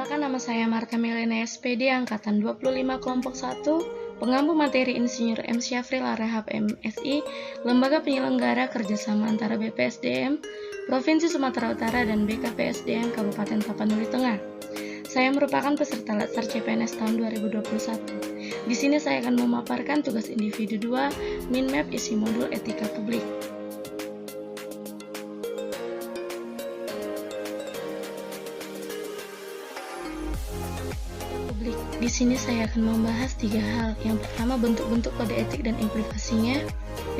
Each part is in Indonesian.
Perkenalkan, nama saya Marta Milena SPD, Angkatan 25 Kelompok 1, pengampu materi Insinyur M. Syafril Arahab MSI, Lembaga Penyelenggara Kerjasama antara BPSDM, Provinsi Sumatera Utara dan BKPSDM Kabupaten Tapanuli Tengah. Saya merupakan peserta Latsar CPNS tahun 2021. Di sini saya akan memaparkan tugas individu 2, Minmap isi modul etika publik. Di sini saya akan membahas 3 hal. Yang pertama, bentuk-bentuk kode etik dan implikasinya.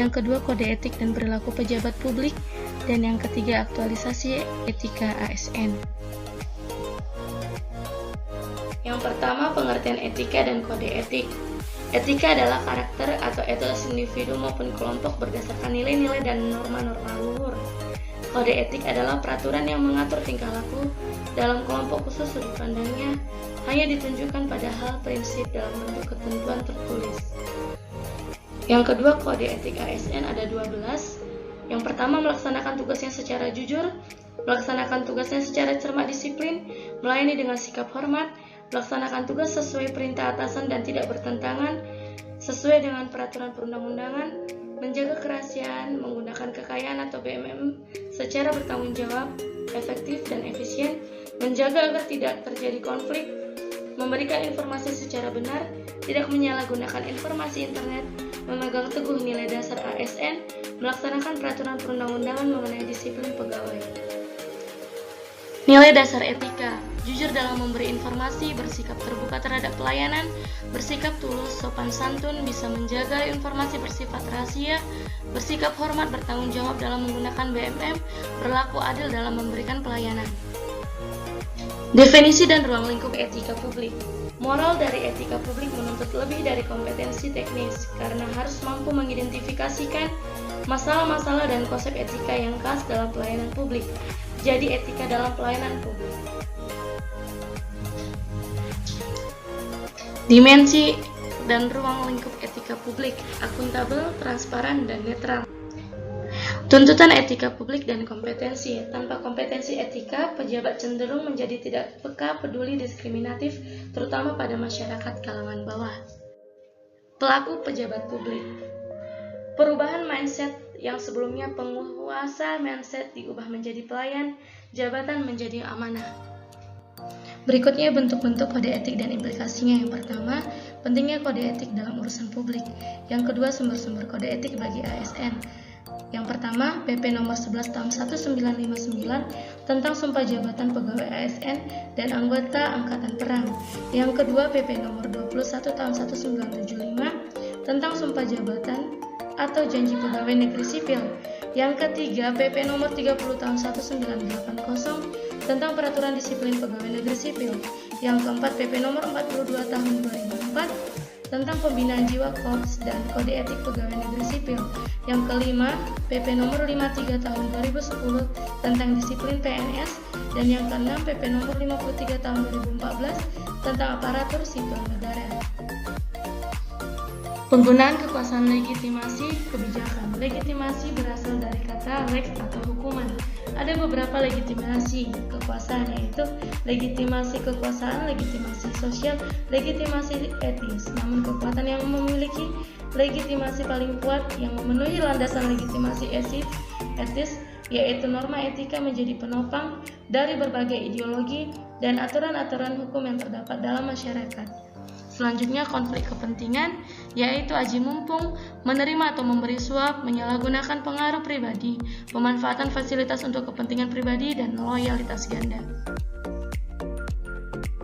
Yang kedua, kode etik dan perilaku pejabat publik. Dan yang ketiga, aktualisasi etika ASN. Yang pertama, pengertian etika dan kode etik. Etika adalah karakter atau etos individu maupun kelompok berdasarkan nilai-nilai dan norma-norma luhur. Kode etik adalah peraturan yang mengatur tingkah laku dalam kelompok khusus. Sudut pandangnya hanya ditunjukkan pada hal prinsip dalam bentuk ketentuan tertulis. Yang kedua, kode etik ASN ada 12. Yang pertama, melaksanakan tugasnya secara jujur, melaksanakan tugasnya secara cermat disiplin, melayani dengan sikap hormat, melaksanakan tugas sesuai perintah atasan dan tidak bertentangan, sesuai dengan peraturan perundang-undangan, menjaga kerahasiaan, menggunakan kekayaan atau BMM secara bertanggung jawab, efektif dan efisien, menjaga agar tidak terjadi konflik, memberikan informasi secara benar, tidak menyalahgunakan informasi internet, memegang teguh nilai dasar ASN, melaksanakan peraturan perundang-undangan mengenai disiplin pegawai. Nilai dasar etika: jujur dalam memberi informasi, bersikap terbuka terhadap pelayanan, bersikap tulus, sopan santun, bisa menjaga informasi bersifat rahasia, bersikap hormat, bertanggung jawab dalam menggunakan BMM, berlaku adil dalam memberikan pelayanan. Definisi dan ruang lingkup etika publik. Moral dari etika publik menuntut lebih dari kompetensi teknis, karena harus mampu mengidentifikasikan masalah-masalah dan konsep etika yang khas dalam pelayanan publik. Jadi, etika dalam pelayanan publik. Dimensi dan ruang lingkup etika publik: akuntabel, transparan, dan netral. Tuntutan etika publik dan kompetensi. Tanpa kompetensi etika, pejabat cenderung menjadi tidak peka, peduli, diskriminatif, terutama pada masyarakat kalangan bawah. Pelaku pejabat publik. Perubahan mindset yang sebelumnya penguasa mindset diubah menjadi pelayan, jabatan menjadi amanah. Berikutnya bentuk-bentuk kode etik dan implikasinya. Yang pertama, pentingnya kode etik dalam urusan publik. Yang kedua, sumber-sumber kode etik bagi ASN. Yang pertama, PP nomor 11 tahun 1959 tentang sumpah jabatan pegawai ASN dan anggota Angkatan Perang. Yang kedua, PP nomor 21 tahun 1975 tentang sumpah jabatan atau janji pegawai negeri sipil. Yang ketiga, PP nomor 30 tahun 1980 tentang peraturan disiplin pegawai negeri sipil. Yang keempat, PP nomor 42 tahun 2004 tentang pembinaan jiwa korps dan kode etik pegawai negeri sipil. Yang kelima, PP nomor 53 tahun 2010 tentang disiplin PNS, dan yang keenam, PP nomor 53 tahun 2014 tentang aparatur sipil negara. Penggunaan kekuasaan legitimasi kebijakan. Legitimasi berasal dari kata lex atau hukuman. Ada beberapa legitimasi kekuasaan, yaitu legitimasi kekuasaan, legitimasi sosial, legitimasi etis. Namun kekuatan yang memiliki legitimasi paling kuat yang memenuhi landasan legitimasi etis, yaitu norma etika, menjadi penopang dari berbagai ideologi dan aturan-aturan hukum yang terdapat dalam masyarakat. Selanjutnya, konflik kepentingan, yaitu aji mumpung, menerima atau memberi suap, menyalahgunakan pengaruh pribadi, pemanfaatan fasilitas untuk kepentingan pribadi, dan loyalitas ganda.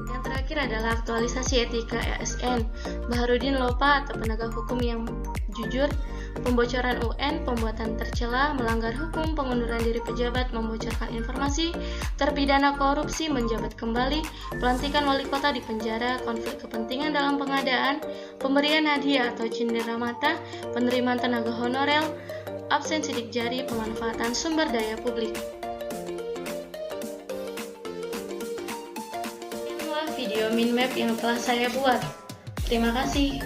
Yang terakhir adalah aktualisasi etika ASN. Baharudin Lopa atau penegak hukum yang jujur, pembocoran UN, pembuatan tercela, melanggar hukum, pengunduran diri pejabat, membocorkan informasi, terpidana korupsi, menjabat kembali, pelantikan wali kota di penjara, konflik kepentingan dalam pengadaan, pemberian hadiah atau cindera mata, penerimaan tenaga honorer, absen sidik jari, pemanfaatan sumber daya publik. Inilah video Minmap yang telah saya buat. Terima kasih.